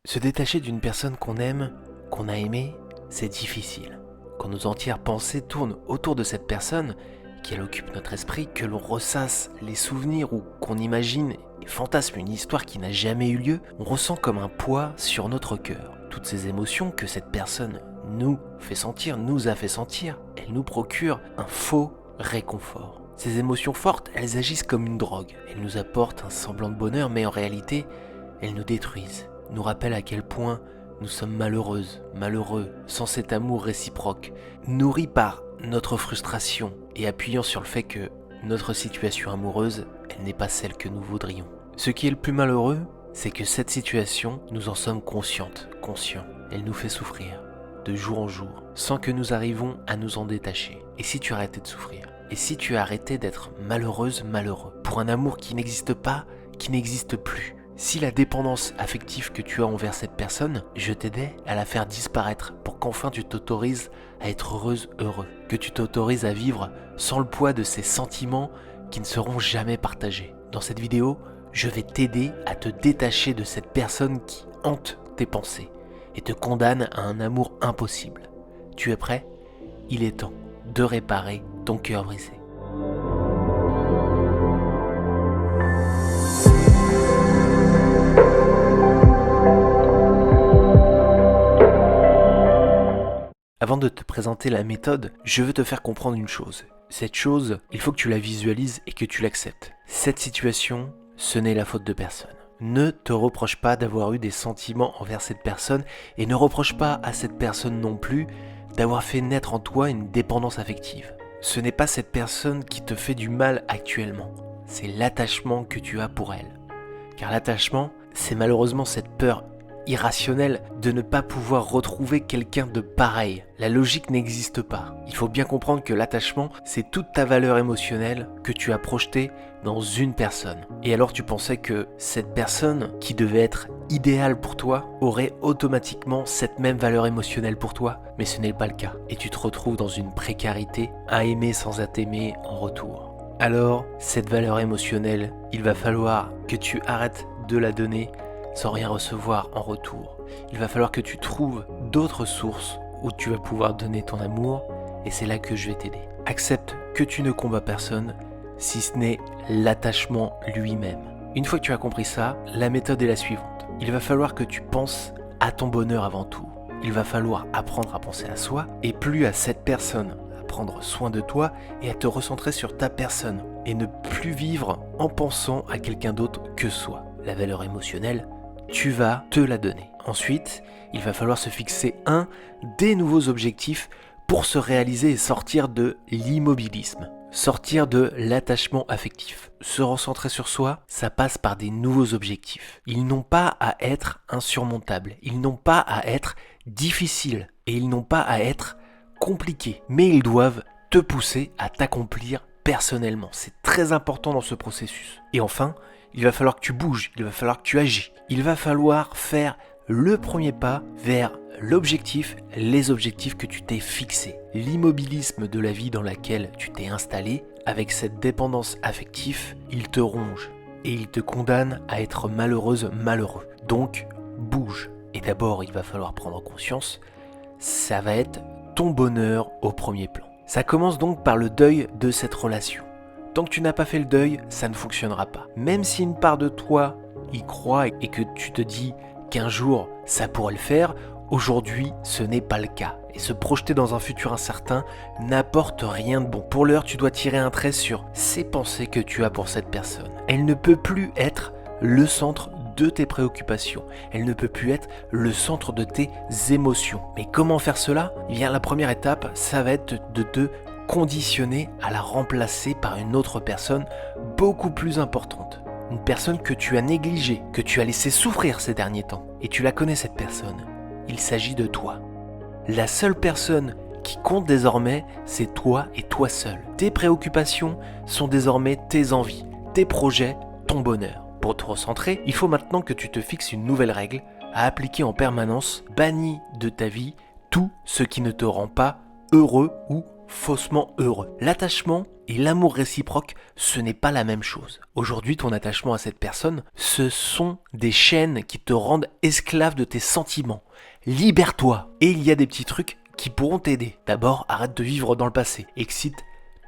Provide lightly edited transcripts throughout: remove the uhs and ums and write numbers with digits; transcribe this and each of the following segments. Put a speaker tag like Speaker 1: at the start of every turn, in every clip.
Speaker 1: Se détacher d'une personne qu'on aime, qu'on a aimée, c'est difficile. Quand nos entières pensées tournent autour de cette personne, qu'elle occupe notre esprit, que l'on ressasse les souvenirs ou qu'on imagine et fantasme une histoire qui n'a jamais eu lieu, on ressent comme un poids sur notre cœur. Toutes ces émotions que cette personne nous fait sentir, nous a fait sentir, elles nous procurent un faux réconfort. Ces émotions fortes, elles agissent comme une drogue. Elles nous apportent un semblant de bonheur, mais en réalité, elles nous détruisent, nous rappellent à quel point nous sommes malheureuses, malheureux, sans cet amour réciproque, nourri par notre frustration et appuyant sur le fait que notre situation amoureuse, elle n'est pas celle que nous voudrions. Ce qui est le plus malheureux, c'est que cette situation, nous en sommes conscients. Elle nous fait souffrir, de jour en jour, sans que nous arrivons à nous en détacher. Et si tu arrêtais de souffrir? Et si tu arrêtais d'être malheureuse, malheureux, pour un amour qui n'existe pas, qui n'existe plus? Si la dépendance affective que tu as envers cette personne, je t'aidais à la faire disparaître pour qu'enfin tu t'autorises à être heureuse, heureux. Que tu t'autorises à vivre sans le poids de ces sentiments qui ne seront jamais partagés. Dans cette vidéo, je vais t'aider à te détacher de cette personne qui hante tes pensées et te condamne à un amour impossible. Tu es prêt? Il est temps de réparer ton cœur brisé. Avant de te présenter la méthode, je veux te faire comprendre une chose. Cette chose, il faut que tu la visualises et que tu l'acceptes. Cette situation, ce n'est la faute de personne. Ne te reproche pas d'avoir eu des sentiments envers cette personne et ne reproche pas à cette personne non plus d'avoir fait naître en toi une dépendance affective. Ce n'est pas cette personne qui te fait du mal actuellement, c'est l'attachement que tu as pour elle. Car l'attachement, c'est malheureusement cette peur irrationnelle de ne pas pouvoir retrouver quelqu'un de pareil. La logique n'existe pas. Il faut bien comprendre que l'attachement, c'est toute ta valeur émotionnelle que tu as projetée dans une personne. Et alors tu pensais que cette personne, qui devait être idéale pour toi, aurait automatiquement cette même valeur émotionnelle pour toi, mais ce n'est pas le cas. Et tu te retrouves dans une précarité à aimer sans être aimé en retour. Alors, cette valeur émotionnelle, il va falloir que tu arrêtes de la donner sans rien recevoir en retour. Il va falloir que tu trouves d'autres sources où tu vas pouvoir donner ton amour, et c'est là que je vais t'aider. Accepte que tu ne combats personne, si ce n'est l'attachement lui-même. Une fois que tu as compris ça, la méthode est la suivante. Il va falloir que tu penses à ton bonheur avant tout. Il va falloir apprendre à penser à soi, et plus à cette personne, à prendre soin de toi, et à te recentrer sur ta personne, et ne plus vivre en pensant à quelqu'un d'autre que soi. La valeur émotionnelle, tu vas te la donner. Ensuite, il va falloir se fixer des nouveaux objectifs pour se réaliser et sortir de l'immobilisme, sortir de l'attachement affectif. Se recentrer sur soi, ça passe par des nouveaux objectifs. Ils n'ont pas à être insurmontables, ils n'ont pas à être difficiles et ils n'ont pas à être compliqués, mais ils doivent te pousser à t'accomplir personnellement. C'est très important dans ce processus. Et enfin, il va falloir que tu bouges, il va falloir que tu agis. Il va falloir faire le premier pas vers l'objectif, les objectifs que tu t'es fixés. L'immobilisme de la vie dans laquelle tu t'es installé, avec cette dépendance affective, il te ronge et il te condamne à être malheureuse, malheureux. Donc, bouge. Et d'abord, il va falloir prendre conscience, ça va être ton bonheur au premier plan. Ça commence donc par le deuil de cette relation. Tant que tu n'as pas fait le deuil, ça ne fonctionnera pas. Même si une part de toi y croit et que tu te dis qu'un jour ça pourrait le faire, aujourd'hui ce n'est pas le cas. Et se projeter dans un futur incertain n'apporte rien de bon. Pour l'heure, tu dois tirer un trait sur ces pensées que tu as pour cette personne. Elle ne peut plus être le centre de tes préoccupations. Elle ne peut plus être le centre de tes émotions. Mais comment faire cela? Eh bien, la première étape, ça va être de te conditionné à la remplacer par une autre personne beaucoup plus importante. Une personne que tu as négligée, que tu as laissé souffrir ces derniers temps. Et tu la connais cette personne. Il s'agit de toi. La seule personne qui compte désormais, c'est toi et toi seul. Tes préoccupations sont désormais tes envies, tes projets, ton bonheur. Pour te recentrer, il faut maintenant que tu te fixes une nouvelle règle à appliquer en permanence. Bannis de ta vie tout ce qui ne te rend pas heureux ou faussement heureux. L'attachement, et l'amour réciproque, ce n'est pas la même chose. Aujourd'hui, ton attachement à cette personne, ce sont des chaînes qui te rendent esclave de tes sentiments. Libère-toi. Et il y a des petits trucs qui pourront t'aider. D'abord, arrête de vivre dans le passé. Excite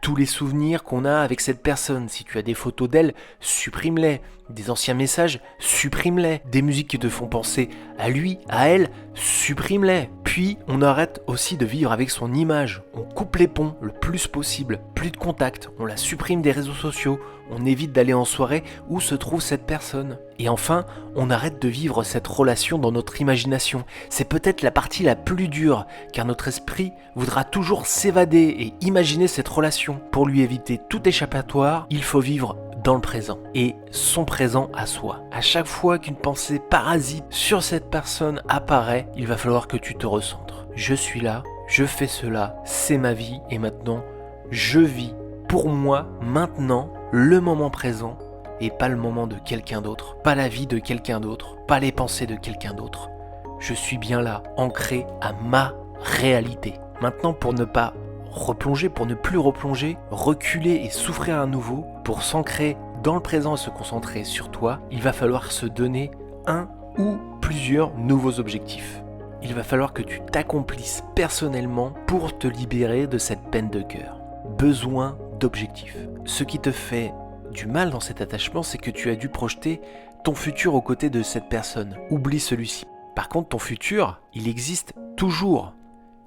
Speaker 1: tous les souvenirs qu'on a avec cette personne. Si tu as des photos d'elle, supprime-les. Des anciens messages, supprime-les. Des musiques qui te font penser à lui, à elle, supprime-les. Puis, on arrête aussi de vivre avec son image. On coupe les ponts le plus possible. Plus de contact, on la supprime des réseaux sociaux. On évite d'aller en soirée où se trouve cette personne. Et enfin, on arrête de vivre cette relation dans notre imagination. C'est peut-être la partie la plus dure, car notre esprit voudra toujours s'évader et imaginer cette relation. Pour lui éviter tout échappatoire, il faut vivre dans le présent et son présent à soi. À chaque fois qu'une pensée parasite sur cette personne apparaît, il va falloir que tu te recentres. Je suis là, je fais cela, c'est ma vie et maintenant je vis pour moi maintenant le moment présent et pas le moment de quelqu'un d'autre, pas la vie de quelqu'un d'autre, pas les pensées de quelqu'un d'autre. Je suis bien là, ancré à ma réalité. Maintenant, pour ne pas replonger, pour ne plus replonger, reculer et souffrir à nouveau, pour s'ancrer dans le présent et se concentrer sur toi, il va falloir se donner un ou plusieurs nouveaux objectifs. Il va falloir que tu t'accomplisses personnellement pour te libérer de cette peine de cœur. Besoin d'objectifs. Ce qui te fait du mal dans cet attachement, c'est que tu as dû projeter ton futur aux côtés de cette personne. Oublie celui-ci. Par contre, ton futur, il existe toujours.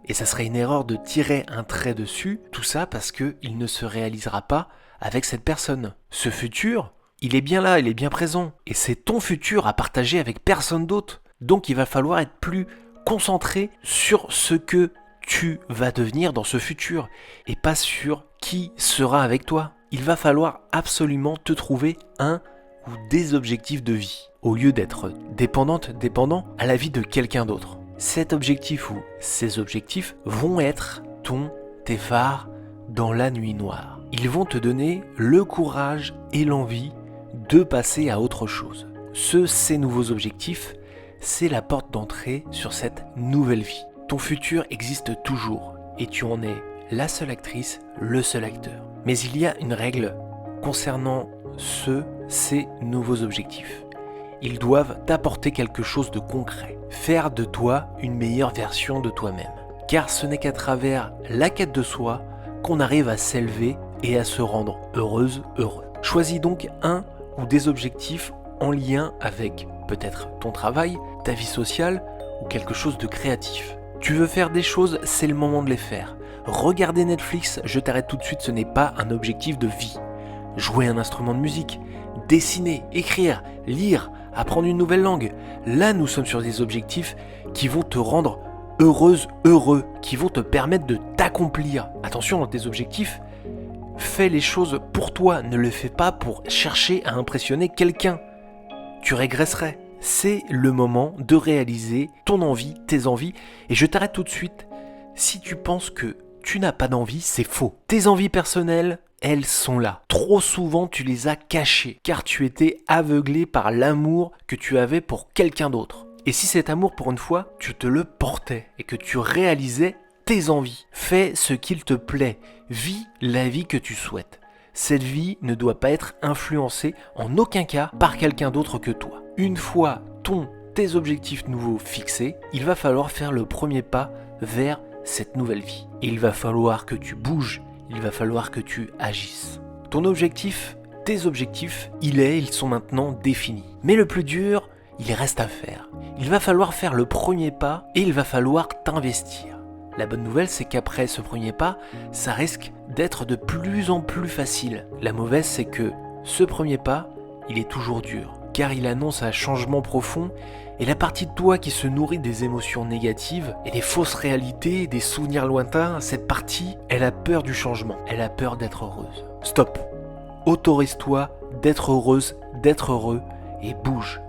Speaker 1: Et ça serait une erreur de tirer un trait dessus, tout ça parce qu'il ne se réalisera pas avec cette personne. Ce futur, il est bien là, il est bien présent. Et c'est ton futur à partager avec personne d'autre. Donc il va falloir être plus concentré sur ce que tu vas devenir dans ce futur et pas sur qui sera avec toi. Il va falloir absolument te trouver un ou des objectifs de vie au lieu d'être dépendant à la vie de quelqu'un d'autre. Cet objectif ou ces objectifs vont être tes phares dans la nuit noire. Ils vont te donner le courage et l'envie de passer à autre chose. Ces nouveaux objectifs, c'est la porte d'entrée sur cette nouvelle vie. Ton futur existe toujours et tu en es la seule actrice, le seul acteur. Mais il y a une règle concernant ces nouveaux objectifs. Ils doivent t'apporter quelque chose de concret, faire de toi une meilleure version de toi-même. Car ce n'est qu'à travers la quête de soi qu'on arrive à s'élever et à se rendre heureuse, heureux. Choisis donc un ou des objectifs en lien avec peut-être ton travail, ta vie sociale ou quelque chose de créatif. Tu veux faire des choses, c'est le moment de les faire. Regarder Netflix, je t'arrête tout de suite, ce n'est pas un objectif de vie. Jouer un instrument de musique, dessiner, écrire, lire, apprendre une nouvelle langue. Là, nous sommes sur des objectifs qui vont te rendre heureuse, heureux, qui vont te permettre de t'accomplir. Attention, dans tes objectifs, fais les choses pour toi, ne le fais pas pour chercher à impressionner quelqu'un. Tu régresserais. C'est le moment de réaliser ton envie, tes envies. Et je t'arrête tout de suite. Si tu penses que tu n'as pas d'envie, c'est faux. Tes envies personnelles, elles sont là. Trop souvent, tu les as cachées, car tu étais aveuglé par l'amour que tu avais pour quelqu'un d'autre. Et si cet amour, pour une fois, tu te le portais et que tu réalisais tes envies, fais ce qu'il te plaît, vis la vie que tu souhaites. Cette vie ne doit pas être influencée en aucun cas par quelqu'un d'autre que toi. Une fois tes objectifs nouveaux fixés, il va falloir faire le premier pas vers cette nouvelle vie. Il va falloir que tu bouges, il va falloir que tu agisses. Ton objectif, tes objectifs, ils sont maintenant définis. Mais le plus dur, il reste à faire. Il va falloir faire le premier pas et il va falloir t'investir. La bonne nouvelle, c'est qu'après ce premier pas, ça risque d'être de plus en plus facile. La mauvaise, c'est que ce premier pas, il est toujours dur, car il annonce un changement profond et la partie de toi qui se nourrit des émotions négatives et des fausses réalités, des souvenirs lointains, cette partie, elle a peur du changement, elle a peur d'être heureuse. Stop! Autorise-toi d'être heureuse, d'être heureux et bouge.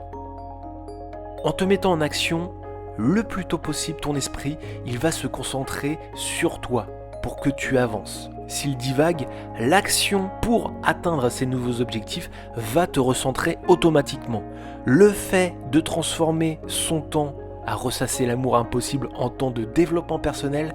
Speaker 1: En te mettant en action, le plus tôt possible, ton esprit, il va se concentrer sur toi pour que tu avances. S'il divague, l'action pour atteindre ces nouveaux objectifs va te recentrer automatiquement. Le fait de transformer son temps à ressasser l'amour impossible en temps de développement personnel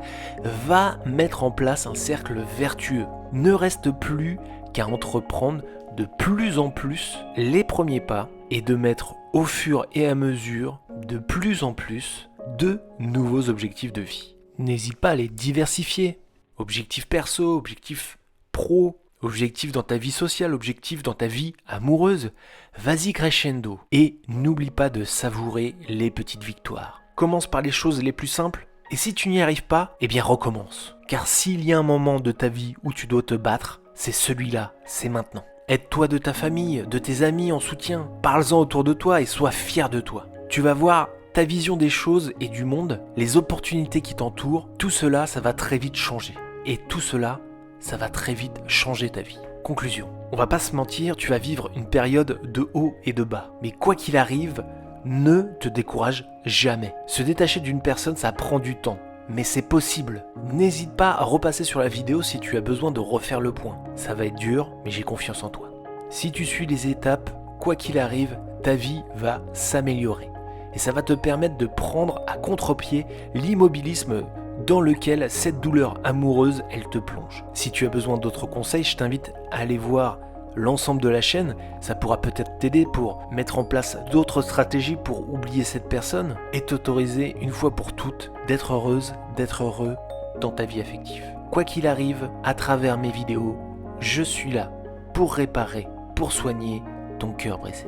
Speaker 1: va mettre en place un cercle vertueux. ne reste plus qu'à entreprendre de plus en plus les premiers pas et de mettre au fur et à mesure de plus en plus de nouveaux objectifs de vie. N'hésite pas à les diversifier. Objectifs perso, objectifs pro, objectifs dans ta vie sociale, objectifs dans ta vie amoureuse. Vas-y crescendo et n'oublie pas de savourer les petites victoires. Commence par les choses les plus simples et si tu n'y arrives pas, eh bien recommence. Car s'il y a un moment de ta vie où tu dois te battre, c'est celui-là, c'est maintenant. Aide-toi de ta famille, de tes amis en soutien. Parle-en autour de toi et sois fier de toi. Tu vas voir ta vision des choses et du monde, les opportunités qui t'entourent, tout cela, ça va très vite changer. Et tout cela, ça va très vite changer ta vie. Conclusion. On va pas se mentir, tu vas vivre une période de haut et de bas. Mais quoi qu'il arrive, ne te décourage jamais. Se détacher d'une personne, ça prend du temps. Mais c'est possible. N'hésite pas à repasser sur la vidéo si tu as besoin de refaire le point. Ça va être dur, mais j'ai confiance en toi. Si tu suis les étapes, quoi qu'il arrive, ta vie va s'améliorer. Et ça va te permettre de prendre à contre-pied l'immobilisme dans lequel cette douleur amoureuse, elle te plonge. Si tu as besoin d'autres conseils, je t'invite à aller voir l'ensemble de la chaîne. Ça pourra peut-être t'aider pour mettre en place d'autres stratégies pour oublier cette personne et t'autoriser une fois pour toutes d'être heureuse, d'être heureux dans ta vie affective. Quoi qu'il arrive, à travers mes vidéos, je suis là pour réparer, pour soigner ton cœur brisé.